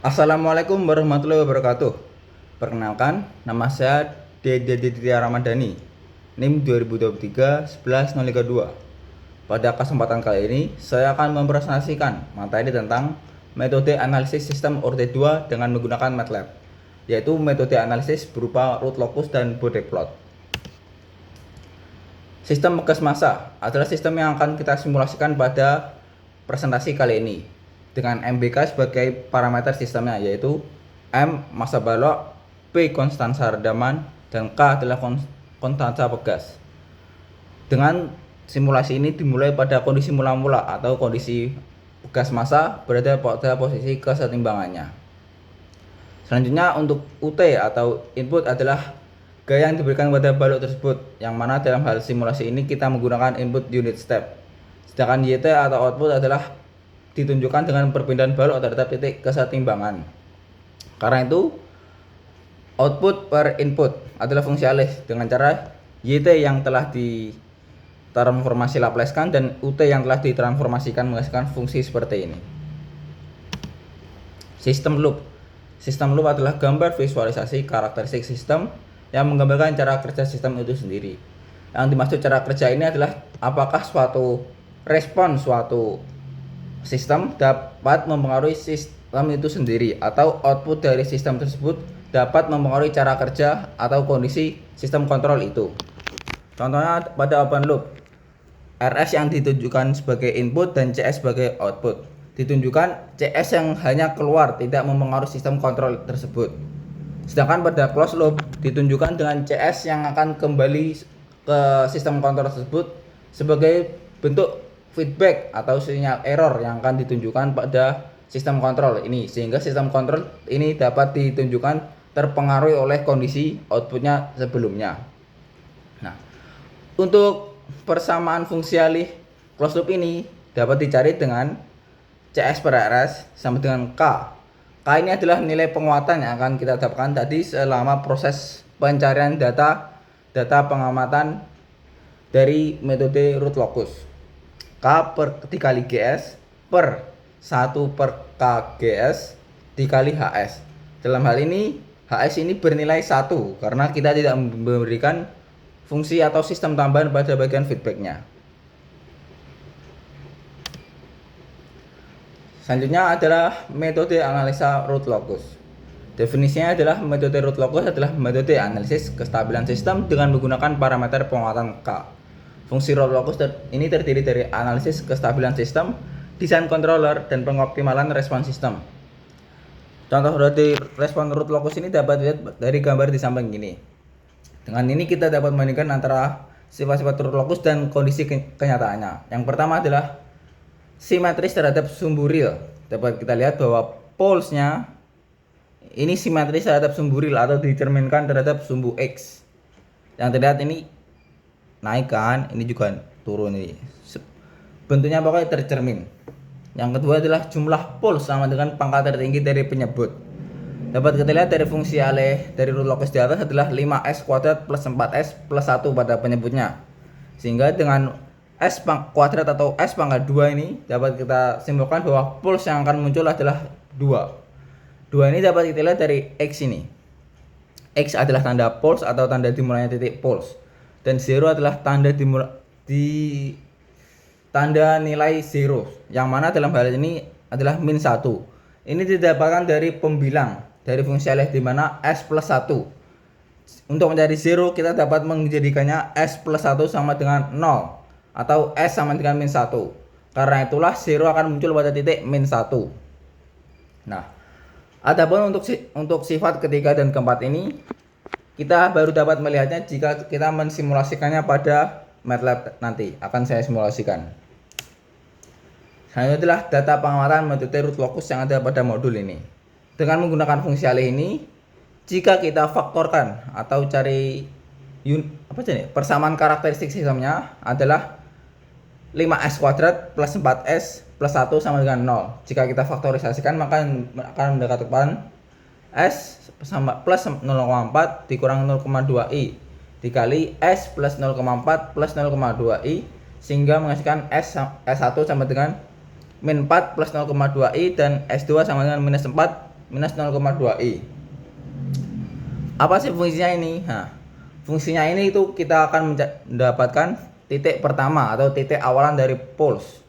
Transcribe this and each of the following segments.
Assalamualaikum warahmatullahi wabarakatuh. Perkenalkan, nama saya Dede Ramadhani, NIM 2023 Pada kesempatan kali ini, saya akan mempresentasikan materi tentang metode analisis sistem ORT2 dengan menggunakan MATLAB, yaitu metode analisis berupa root locus dan Bode plot. Sistem pegas massa adalah sistem yang akan kita simulasikan pada presentasi kali ini dengan MBK sebagai parameter sistemnya, yaitu M massa balok, P konstansa redaman, dan K adalah konstansa pegas. Dengan simulasi ini dimulai pada kondisi mula-mula atau kondisi pegas massa berada pada posisi kesetimbangannya. Selanjutnya untuk UT atau input adalah gaya yang diberikan pada balok tersebut, yang mana dalam hal simulasi ini kita menggunakan input unit step. Sedangkan YT atau output adalah ditunjukkan dengan perpindahan balok terhadap titik kesetimbangan. Karena itu, output per input adalah fungsi alih dengan cara YT yang telah ditransformasi Laplacekan dan UT yang telah ditransformasikan menghasilkan fungsi seperti ini. Sistem loop. Sistem loop adalah gambar visualisasi karakteristik sistem yang menggambarkan cara kerja sistem itu sendiri. Yang dimaksud cara kerja ini adalah apakah suatu respon suatu sistem dapat mempengaruhi sistem itu sendiri, atau output dari sistem tersebut dapat mempengaruhi cara kerja atau kondisi sistem kontrol itu. Contohnya pada open loop, RS yang ditunjukkan sebagai input dan CS sebagai output. Ditunjukkan CS yang hanya keluar, tidak mempengaruhi sistem kontrol tersebut. Sedangkan pada closed loop ditunjukkan dengan CS yang akan kembali ke sistem kontrol tersebut sebagai bentuk feedback atau sinyal error yang akan ditunjukkan pada sistem kontrol ini, sehingga sistem kontrol ini dapat ditunjukkan terpengaruhi oleh kondisi outputnya sebelumnya. Nah, untuk persamaan fungsi alih closed loop ini dapat dicari dengan CS per RS sama dengan K. K ini adalah nilai penguatan yang akan kita dapatkan tadi selama proses pencarian data pengamatan dari metode root locus. K per dikali GS per 1 per KGS dikali HS. Dalam hal ini HS ini bernilai 1 karena kita tidak memberikan fungsi atau sistem tambahan pada bagian feedbacknya. Selanjutnya adalah metode analisa root locus. Definisinya adalah metode root locus adalah metode analisis kestabilan sistem dengan menggunakan parameter penguatan K. Fungsi root locus ini terdiri dari analisis kestabilan sistem, desain controller, dan pengoptimalan respon sistem. Contoh dari respon root locus ini dapat dilihat dari gambar di samping ini. Dengan ini kita dapat membandingkan antara sifat-sifat root locus dan kondisi kenyataannya. Yang pertama adalah simetris terhadap sumbu real. Dapat kita lihat bahwa polesnya ini simetris terhadap sumbu real atau dicerminkan terhadap sumbu X. Yang terlihat ini naik kan, ini juga turun ini. Bentuknya pokoknya tercermin. Yang kedua adalah jumlah poles sama dengan pangkat tertinggi dari penyebut. Dapat kita lihat dari fungsi alih dari root locus di atas adalah 5S kuadrat plus 4S plus 1 pada penyebutnya. Sehingga dengan S kuadrat atau S pangkat 2 ini dapat kita simpulkan bahwa poles yang akan muncul adalah 2. 2 ini dapat kita lihat dari X ini. X adalah tanda poles atau tanda dimulainya titik poles. Dan 0 adalah tanda tanda nilai 0, yang mana dalam hal ini adalah min 1. Ini didapatkan dari pembilang dari fungsi alih di mana S plus 1. Untuk mencari 0 kita dapat menjadikannya S plus 1 sama dengan 0 atau S sama dengan min 1. Karena itulah 0 akan muncul pada titik min 1. Nah, adapun untuk sifat ketiga dan keempat ini kita baru dapat melihatnya jika kita mensimulasikannya pada MATLAB nanti. Akan saya simulasikan. Selanjutnya adalah data pengamatan metode root locus yang ada pada modul ini. Dengan menggunakan fungsi alih ini, jika kita faktorkan atau cari persamaan karakteristik sistemnya adalah 5S kuadrat plus 4S plus 1 sama dengan 0. Jika kita faktorisasikan maka akan mendapatkan S sama plus 0,4 dikurang 0,2i dikali S plus 0,4 plus 0,2i sehingga menghasilkan S1 sama dengan min 4 plus 0,2i dan S2 sama dengan minus 4 minus 0,2i. Apa sih fungsinya ini? Nah, fungsinya ini itu kita akan mendapatkan titik pertama atau titik awalan dari pulse.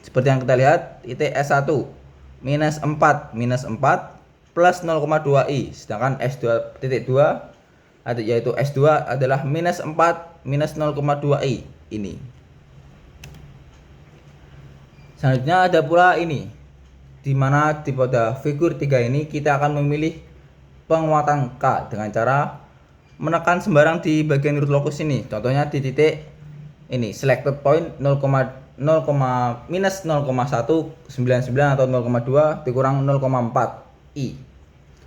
Seperti yang kita lihat, titik S1 minus 4 plus 0,2i, sedangkan S2 titik 2 yaitu S2 adalah minus 4 minus 0,2i ini. Selanjutnya ada pula ini, di mana pada figur 3 ini kita akan memilih penguatan K dengan cara menekan sembarang di bagian root locus ini. Contohnya di titik ini selected point 0, minus 0,199 atau 0,2 dikurang 0,4 i,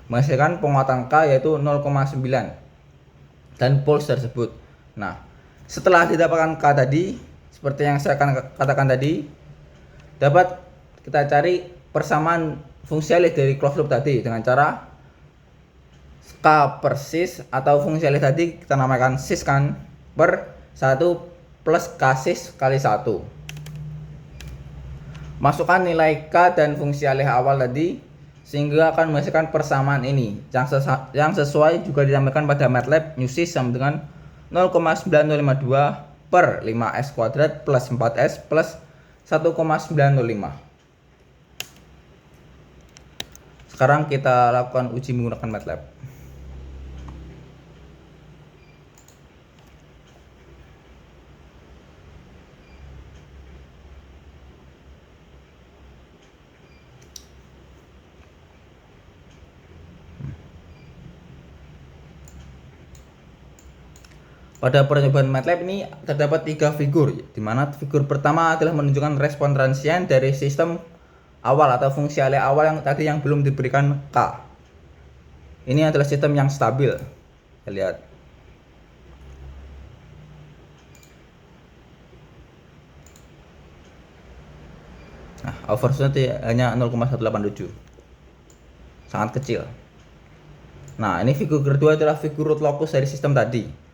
menghasilkan penguatan K yaitu 0,9 dan pulse tersebut. Nah, setelah didapatkan K tadi, seperti yang saya akan katakan tadi, dapat kita cari persamaan fungsialis dari closed loop tadi dengan cara K per sis, atau fungsialis tadi kita namakan sis kan, per 1 plus K sis kali 1. Masukkan nilai K dan fungsialis awal tadi sehingga akan menghasilkan persamaan ini yang sesuai juga dinamakan pada MATLAB newsys sama dengan 0,9052 per 5s kuadrat plus 4s plus 1,905. Sekarang kita lakukan uji menggunakan MATLAB. Pada percobaan MATLAB ini terdapat 3 figur, di mana figur pertama adalah menunjukkan respon transient dari sistem awal atau fungsialis awal yang tadi yang belum diberikan K. Ini adalah sistem yang stabil. Kita lihat. Nah, overshootnya hanya 0,187. Sangat kecil. Nah, ini figur kedua adalah figur root locus dari sistem tadi.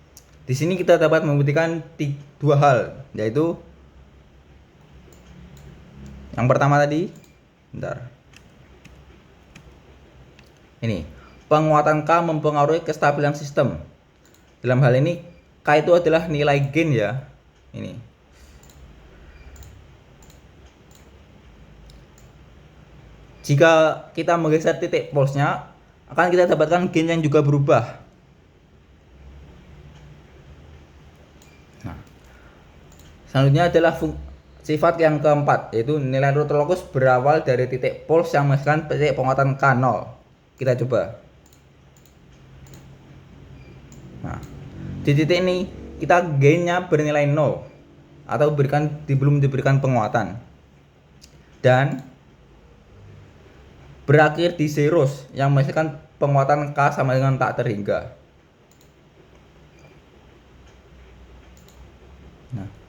Di sini kita dapat membuktikan 2 hal, yaitu yang pertama tadi, ini penguatan K mempengaruhi kestabilan sistem. Dalam hal ini K itu adalah nilai gain ya. Ini. Jika kita menggeser titik pulse-nya, akan kita dapatkan gain yang juga berubah. Selanjutnya adalah sifat yang keempat, yaitu nilai root locus berawal dari titik pulse yang menghasilkan titik penguatan K0. Kita coba. Nah, di titik ini kita gainnya bernilai 0 atau belum diberikan penguatan, dan berakhir di zeros yang menghasilkan penguatan K sama dengan tak terhingga. Nah,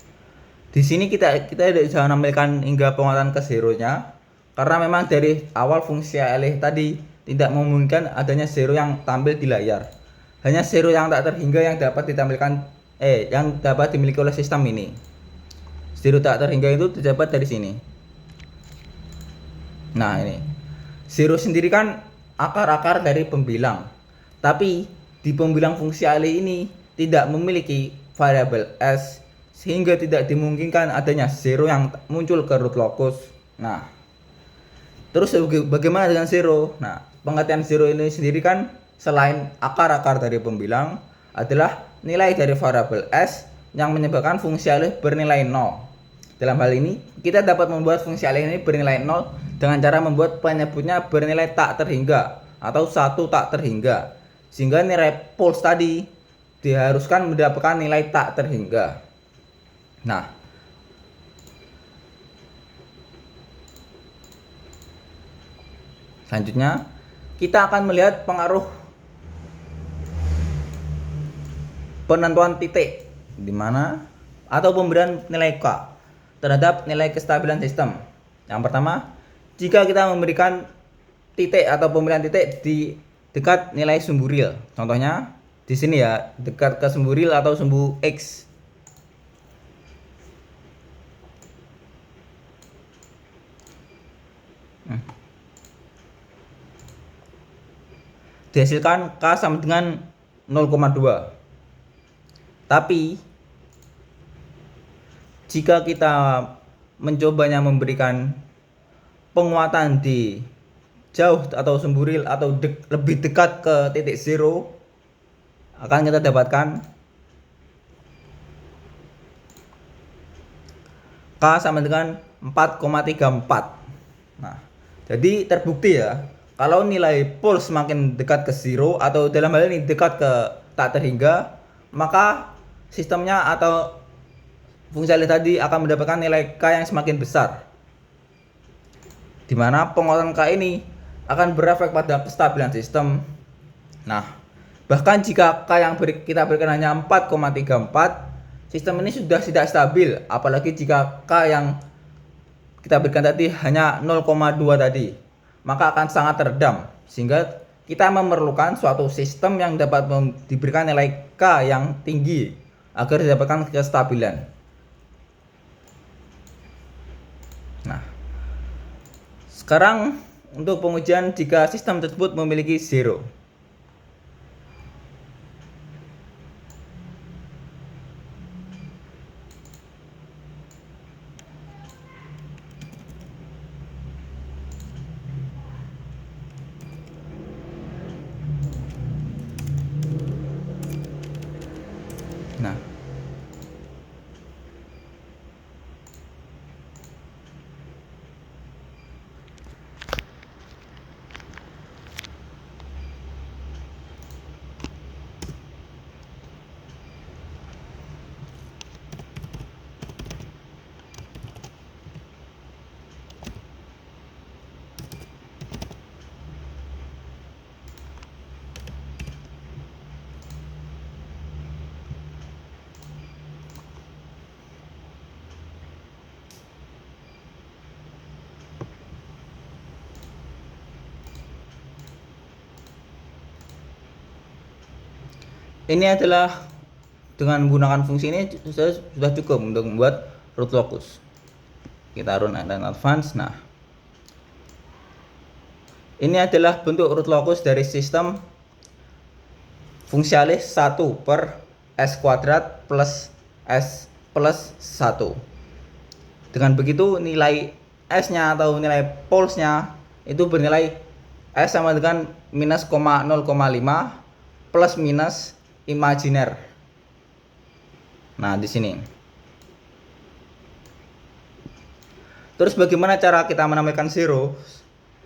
di sini kita tidak bisa menampilkan hingga penguatan ke zeronya karena memang dari awal fungsialis tadi tidak memungkinkan adanya zero yang tampil di layar. Hanya zero yang tak terhingga yang dapat ditampilkan yang dapat dimiliki oleh sistem ini. Zero tak terhingga itu terdapat dari sini. Nah, ini. Zero sendiri kan akar-akar dari pembilang. Tapi di pembilang fungsialis ini tidak memiliki variabel s, sehingga tidak dimungkinkan adanya zero yang muncul ke root locus. Nah, terus bagaimana dengan zero? Nah, pengertian zero ini sendiri kan selain akar-akar dari pembilang adalah nilai dari variabel s yang menyebabkan fungsialis bernilai 0. Dalam hal ini, kita dapat membuat fungsialis ini bernilai 0 dengan cara membuat penyebutnya bernilai tak terhingga atau satu tak terhingga, sehingga nilai pulse tadi diharuskan mendapatkan nilai tak terhingga. Nah, selanjutnya kita akan melihat pengaruh penentuan titik di mana atau pemberian nilai K terhadap nilai kestabilan sistem. Yang pertama, jika kita memberikan titik atau pemberian titik di dekat nilai sumbu real. Contohnya di sini ya, dekat ke sumbu real atau sumbu X. dihasilkan K sama dengan 0,2. Tapi jika kita mencobanya memberikan penguatan di jauh atau sumbu real atau lebih dekat ke titik zero, akan kita dapatkan K sama dengan 4,34. Nah, jadi terbukti ya, kalau nilai pulse semakin dekat ke zero atau dalam hal ini dekat ke tak terhingga, maka sistemnya atau fungsialis tadi akan mendapatkan nilai K yang semakin besar, di mana penguatan K ini akan berefek pada kestabilan sistem. Nah, bahkan jika K yang kita berikan hanya 4,34, sistem ini sudah tidak stabil, apalagi jika K yang kita berikan tadi hanya 0,2 tadi, maka akan sangat teredam, sehingga kita memerlukan suatu sistem yang dapat diberikan nilai K yang tinggi agar didapatkan kestabilan. Nah, sekarang untuk pengujian jika sistem tersebut memiliki zero. Nah, ini adalah dengan menggunakan fungsi ini sudah cukup untuk membuat root locus. Kita run dan advance. Nah, ini adalah bentuk root locus dari sistem fungsialis 1 per S kuadrat plus S plus 1. Dengan begitu nilai S nya atau nilai pulse nya itu bernilai S sama dengan minus 0,5 plus minus imajiner. Nah, di sini. Terus bagaimana cara kita menampilkan zero?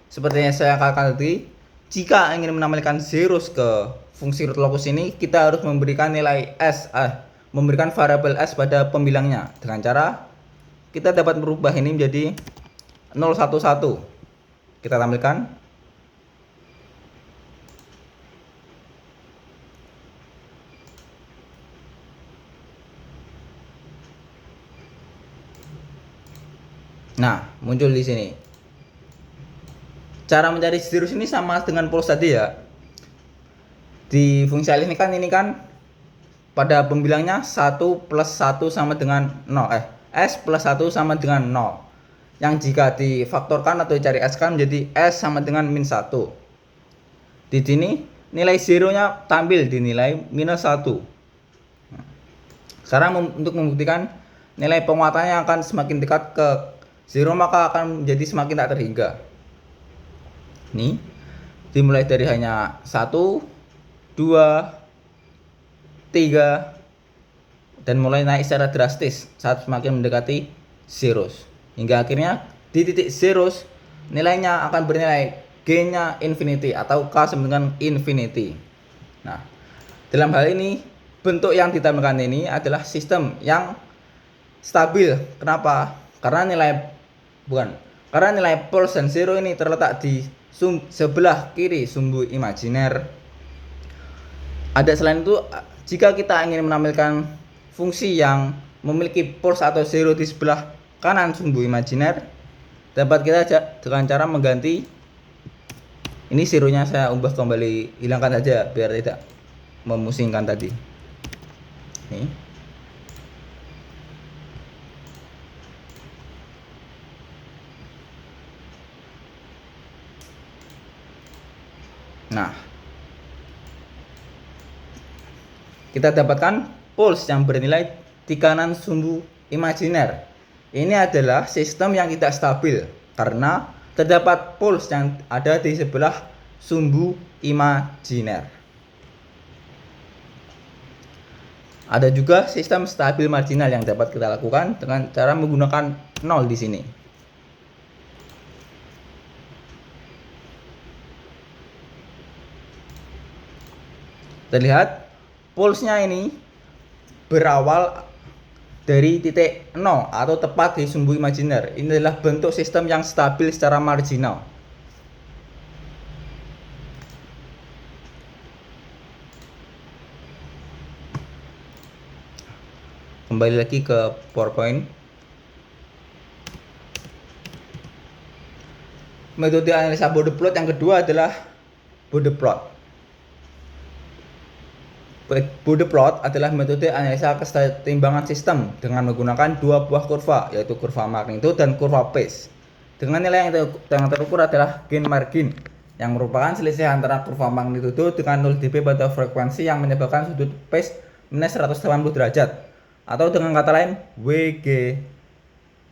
Seperti yang saya katakan tadi, jika ingin menampilkan zeros ke fungsi root locus ini, kita harus memberikan nilai S, memberikan variabel S pada pembilangnya. Dengan cara kita dapat merubah ini menjadi 011. Kita tampilkan. Nah, muncul di sini. Cara mencari zeros ini sama dengan pulse tadi ya. Di fungsialis ini kan pada pembilangnya 1 plus 1 sama dengan 0. S plus 1 sama dengan 0. Yang jika difaktorkan atau dicari S kan menjadi S sama dengan min 1. Di sini nilai zeronya tampil di nilai minus 1. Sekarang untuk membuktikan nilai penguatannya akan semakin dekat ke zero, maka akan menjadi semakin tak terhingga. Ini dimulai dari hanya 1, 2, 3 dan mulai naik secara drastis saat semakin mendekati zeros, hingga akhirnya di titik zeros nilainya akan bernilai G-nya infinity atau K sama dengan infinity. Nah, dalam hal ini bentuk yang ditampilkan ini adalah sistem yang stabil. Kenapa? Karena nilai pulse dan zero ini terletak di sebelah kiri sumbu imajiner. Ada selain itu, jika kita ingin menampilkan fungsi yang memiliki pulse atau zero di sebelah kanan sumbu imajiner, dapat kita dengan cara mengganti ini zeronya, saya ubah kembali, hilangkan saja biar tidak memusingkan tadi. Nih. Nah, kita dapatkan pulse yang bernilai tekanan sumbu imajiner. Ini adalah sistem yang tidak stabil karena terdapat pulse yang ada di sebelah sumbu imajiner. Ada juga sistem stabil marginal yang dapat kita lakukan dengan cara menggunakan 0 di sini. Terlihat pulsnya ini berawal dari titik 0 atau tepat di sumbu imajiner. Ini adalah bentuk sistem yang stabil secara marginal. Kembali lagi ke PowerPoint. Metode analisa Bode plot yang kedua adalah Bode plot. Bode plot adalah metode analisa keseimbangan sistem dengan menggunakan dua buah kurva, yaitu kurva magnitudo dan kurva phase. Dengan nilai yang terukur adalah gain margin, yang merupakan selisih antara kurva magnitudo dengan 0 dB pada frekuensi yang menyebabkan sudut phase minus 180 derajat, atau dengan kata lain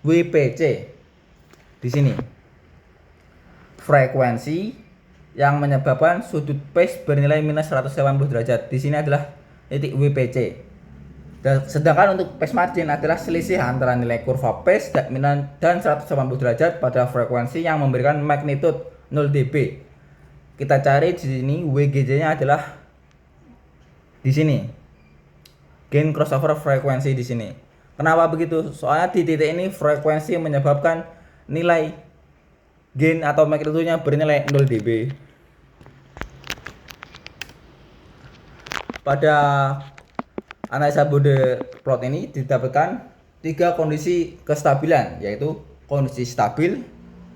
WPC. Di sini frekuensi yang menyebabkan sudut phase bernilai minus 180 derajat. Di sini adalah titik WPC. Sedangkan untuk phase margin adalah selisih antara nilai kurva phase dan 180 derajat pada frekuensi yang memberikan magnitude 0 dB. Kita cari di sini WGJ-nya adalah di sini. Gain crossover frekuensi di sini. Kenapa begitu? Soalnya di titik ini frekuensi menyebabkan nilai gain atau magnitudo-nya bernilai 0 dB. Pada analisa Bode plot ini didapatkan 3 kondisi kestabilan, yaitu kondisi stabil,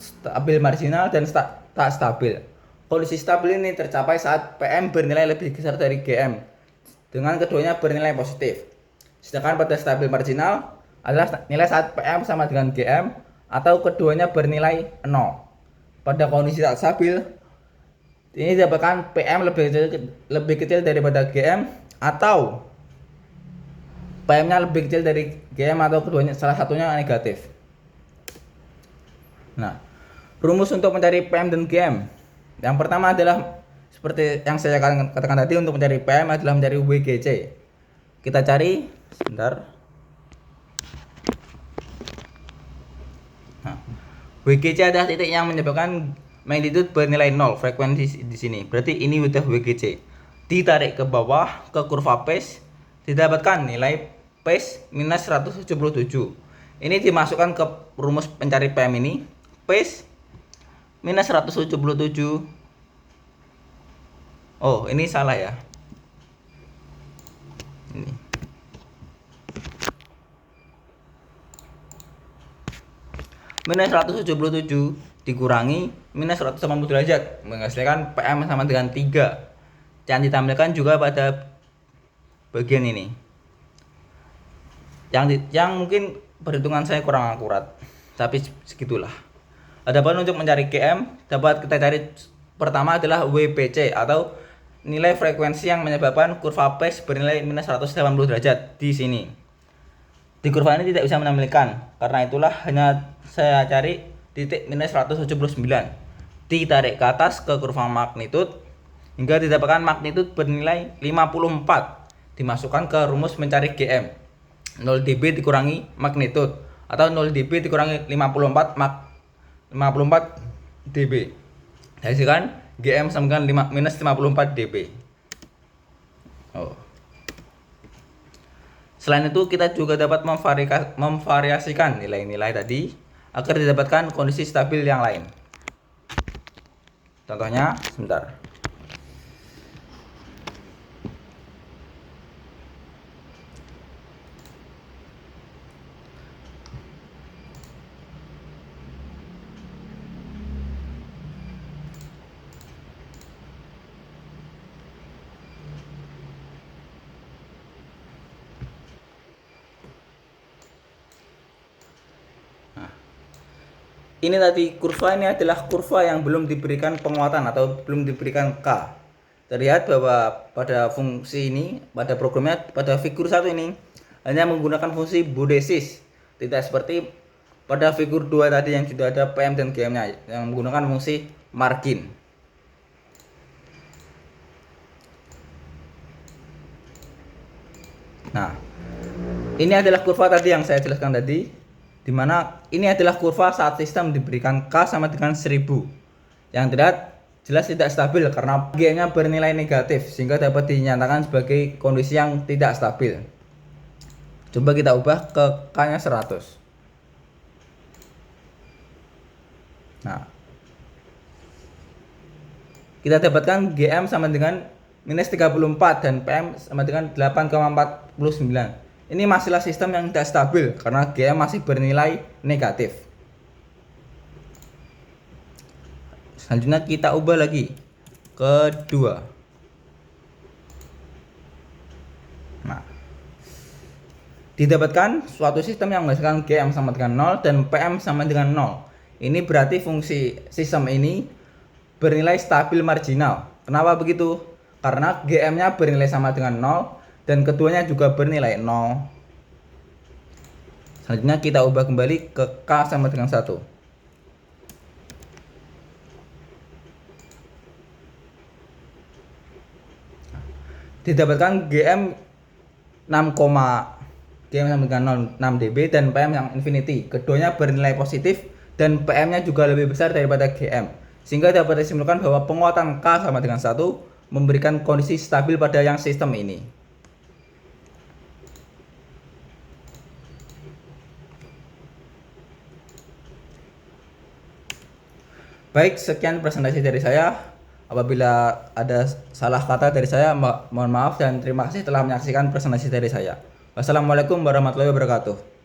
stabil marginal, dan tak stabil. Kondisi stabil ini tercapai saat PM bernilai lebih besar dari GM, dengan keduanya bernilai positif. Sedangkan pada stabil marginal adalah nilai saat PM sama dengan GM atau keduanya bernilai 0. Pada kondisi tak stabil ini didapatkan PM lebih kecil daripada GM atau PM-nya lebih kecil dari GM atau keduanya salah satunya negatif. Nah, rumus untuk mencari PM dan GM. Yang pertama adalah seperti yang saya katakan tadi, untuk mencari PM adalah mencari WGC. Kita cari, sebentar. Nah, WGC adalah titik yang menyebabkan magnitude bernilai 0, frekuensi di sini. Berarti ini udah WGC. Ditarik ke bawah ke kurva phase, didapatkan nilai phase minus 177. Ini dimasukkan ke rumus pencari PM ini. Phase minus 177. Oh, ini salah ya. Ini. Minus 177 dikurangi minus 180 derajat menghasilkan PM sama dengan 3. Yang ditampilkan juga pada bagian ini. Yang mungkin perhitungan saya kurang akurat, tapi segitulah. Adapun untuk mencari GM, dapat kita cari pertama adalah WPC atau nilai frekuensi yang menyebabkan kurva phase bernilai minus 180 derajat di sini. Di kurva ini tidak bisa menampilkan, karena itulah hanya saya cari titik minus 179. Ditarik ke atas ke kurva magnitude hingga didapatkan magnitude bernilai 54. Dimasukkan ke rumus mencari GM. 0 dB dikurangi magnitude atau 0 dB dikurangi 54 dB. Hasilkan GM sama dengan minus 54 dB. Oh. Selain itu kita juga dapat memvariasikan nilai-nilai tadi agar didapatkan kondisi stabil yang lain. Contohnya, sebentar. Ini tadi kurva ini adalah kurva yang belum diberikan penguatan atau belum diberikan K. terlihat bahwa pada fungsi ini, pada programnya, pada figur 1 ini hanya menggunakan fungsi bodesis, tidak seperti pada figur 2 tadi yang sudah ada PM dan GM-nya yang menggunakan fungsi margin. Nah, ini adalah kurva tadi yang saya jelaskan tadi, di mana ini adalah kurva saat sistem diberikan K sama dengan 1000 yang jelas tidak stabil karena G-nya bernilai negatif sehingga dapat dinyatakan sebagai kondisi yang tidak stabil. Coba kita ubah ke K-nya 100. Nah, kita dapatkan GM sama dengan minus 34 dan PM sama dengan 8,49. Ini masihlah sistem yang tidak stabil karena GM masih bernilai negatif. Selanjutnya kita ubah lagi ke 2. Nah, didapatkan suatu sistem yang menghasilkan GM sama dengan 0 dan PM sama dengan 0. Ini berarti fungsi sistem ini bernilai stabil marginal. Kenapa begitu? Karena GM-nya bernilai sama dengan 0 dan keduanya juga bernilai 0. Selanjutnya kita ubah kembali ke K sama dengan 1. Didapatkan GM 6, GM sama dengan 0, 6 dB dan PM yang infinity. Keduanya bernilai positif dan PM-nya juga lebih besar daripada GM. Sehingga dapat disimpulkan bahwa penguatan K sama dengan 1 memberikan kondisi stabil pada yang sistem ini. Baik, sekian presentasi dari saya. Apabila ada salah kata dari saya, mohon maaf dan terima kasih telah menyaksikan presentasi dari saya. Wassalamualaikum warahmatullahi wabarakatuh.